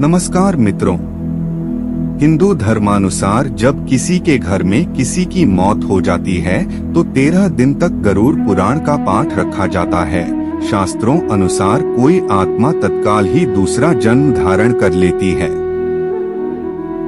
नमस्कार मित्रों, हिंदू धर्मानुसार जब किसी के घर में किसी की मौत हो जाती है तो 13 दिन तक गरुड़ पुराण का पाठ रखा जाता है। शास्त्रों अनुसार कोई आत्मा तत्काल ही दूसरा जन्म धारण कर लेती है।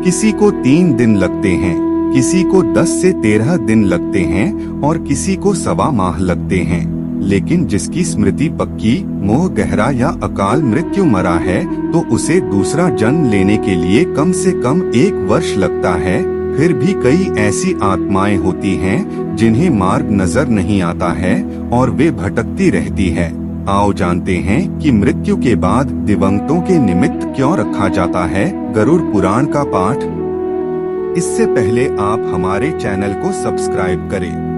किसी को 3 दिन लगते हैं, किसी को 10 से 13 दिन लगते हैं और किसी को 1.25 माह लगते हैं। लेकिन जिसकी स्मृति पक्की, मोह गहरा या अकाल मृत्यु मरा है तो उसे दूसरा जन्म लेने के लिए कम से कम 1 वर्ष लगता है। फिर भी कई ऐसी आत्माएं होती हैं जिन्हें मार्ग नजर नहीं आता है और वे भटकती रहती है। आओ जानते हैं कि मृत्यु के बाद दिवंगतों के निमित्त क्यों रखा जाता है गरुड़ पुराण का पाठ। इससे पहले आप हमारे चैनल को सब्सक्राइब करें।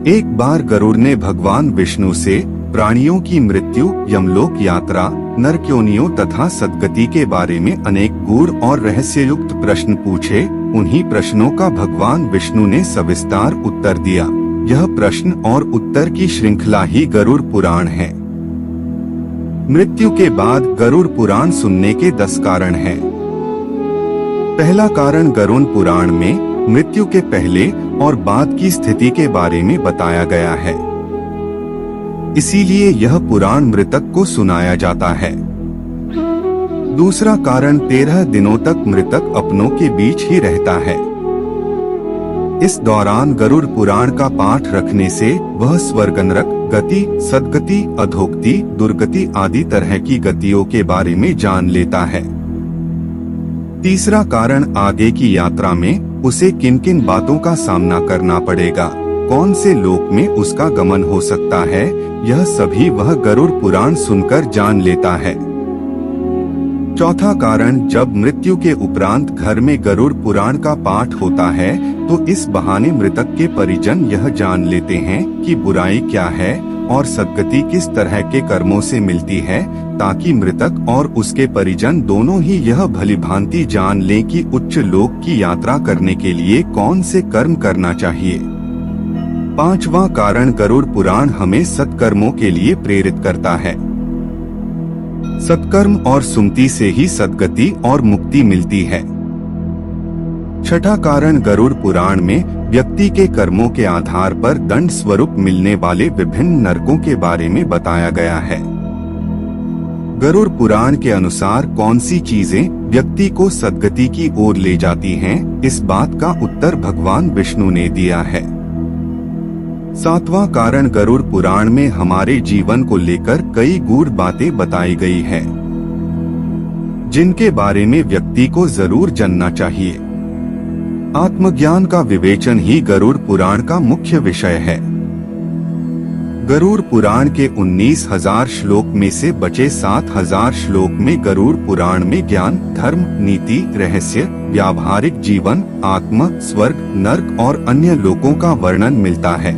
एक बार गरुड़ ने भगवान विष्णु से प्राणियों की मृत्यु, यमलोक यात्रा, नरक्योनियों तथा सद्गति के बारे में अनेक गूढ़ और रहस्ययुक्त प्रश्न पूछे। उन्हीं प्रश्नों का भगवान विष्णु ने सविस्तार उत्तर दिया। यह प्रश्न और उत्तर की श्रृंखला ही गरुड़ पुराण है। मृत्यु के बाद गरुड़ पुराण सुनने के 10 कारण हैं। पहला कारण, गरुड़ पुराण में मृत्यु के पहले और बाद की स्थिति के बारे में बताया गया है, इसीलिए यह पुराण मृतक को सुनाया जाता है। दूसरा कारण, 13 दिनों तक मृतक अपनों के बीच ही रहता है। इस दौरान गरुड़ पुराण का पाठ रखने से वह स्वर्ग, नरक गति, सद्गति, अधोगति, दुर्गति आदि तरह की गतियों के बारे में जान लेता है। तीसरा कारण, आगे की यात्रा में उसे किन किन बातों का सामना करना पड़ेगा, कौन से लोक में उसका गमन हो सकता है, यह सभी वह गरुड़ पुराण सुनकर जान लेता है। चौथा कारण, जब मृत्यु के उपरांत घर में गरुड़ पुराण का पाठ होता है तो इस बहाने मृतक के परिजन यह जान लेते हैं कि बुराई क्या है और सद्गति किस तरह के कर्मों से मिलती है, ताकि मृतक और उसके परिजन दोनों ही यह भलीभांति जान लें कि उच्च लोक की यात्रा करने के लिए कौन से कर्म करना चाहिए। पांचवा कारण, गरुड़ पुराण हमें सत्कर्मों के लिए प्रेरित करता है। सत्कर्म और सुमति से ही सद्गति और मुक्ति मिलती है। छठा कारण, गरुड़ पुराण में व्यक्ति के कर्मों के आधार पर दंड स्वरूप मिलने वाले विभिन्न नरकों के बारे में बताया गया है। गरुड़ पुराण के अनुसार कौन सी चीजें व्यक्ति को सद्गति की ओर ले जाती हैं, इस बात का उत्तर भगवान विष्णु ने दिया है। सातवां कारण, गरुड़ पुराण में हमारे जीवन को लेकर कई गूढ़ बातें बताई गई है, जिनके बारे में व्यक्ति को जरूर जानना चाहिए। आत्मज्ञान का विवेचन ही गरुड़ पुराण का मुख्य विषय है। गरुड़ पुराण के 19,000 श्लोक में से बचे 7,000 श्लोक में गरुड़ पुराण में ज्ञान, धर्म, नीति, रहस्य, व्यावहारिक जीवन, आत्मा, स्वर्ग, नर्क और अन्य लोकों का वर्णन मिलता है।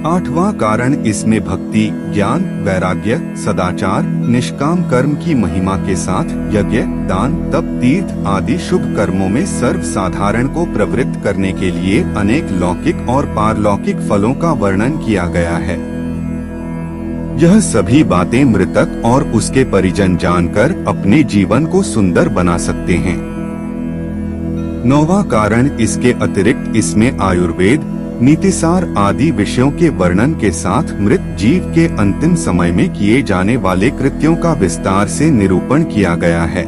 8वां कारण, इसमें भक्ति, ज्ञान, वैराग्य, सदाचार, निष्काम कर्म की महिमा के साथ यज्ञ, दान, तप, तीर्थ आदि शुभ कर्मों में सर्वसाधारण को प्रवृत्त करने के लिए अनेक लौकिक और पारलौकिक फलों का वर्णन किया गया है। यह सभी बातें मृतक और उसके परिजन जानकर अपने जीवन को सुंदर बना सकते हैं। 9वां कारण, इसके अतिरिक्त इसमें आयुर्वेद, नीतिसार आदि विषयों के वर्णन के साथ मृत जीव के अंतिम समय में किए जाने वाले कृत्यों का विस्तार से निरूपण किया गया है।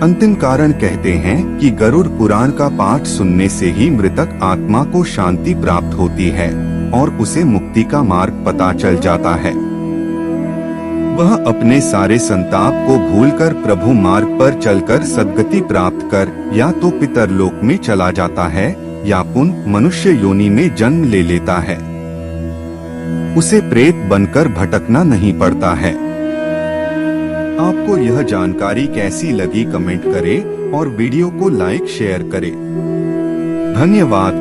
अंतिम कारण, कहते हैं कि गरुड़ पुराण का पाठ सुनने से ही मृतक आत्मा को शांति प्राप्त होती है और उसे मुक्ति का मार्ग पता चल जाता है। वह अपने सारे संताप को भूलकर प्रभु मार्ग पर चलकर सद्गति प्राप्त कर या तो पितरलोक में चला जाता है या पुनः मनुष्य योनि में जन्म ले लेता है। उसे प्रेत बनकर भटकना नहीं पड़ता है। आपको यह जानकारी कैसी लगी, कमेंट करें और वीडियो को लाइक शेयर करें। धन्यवाद।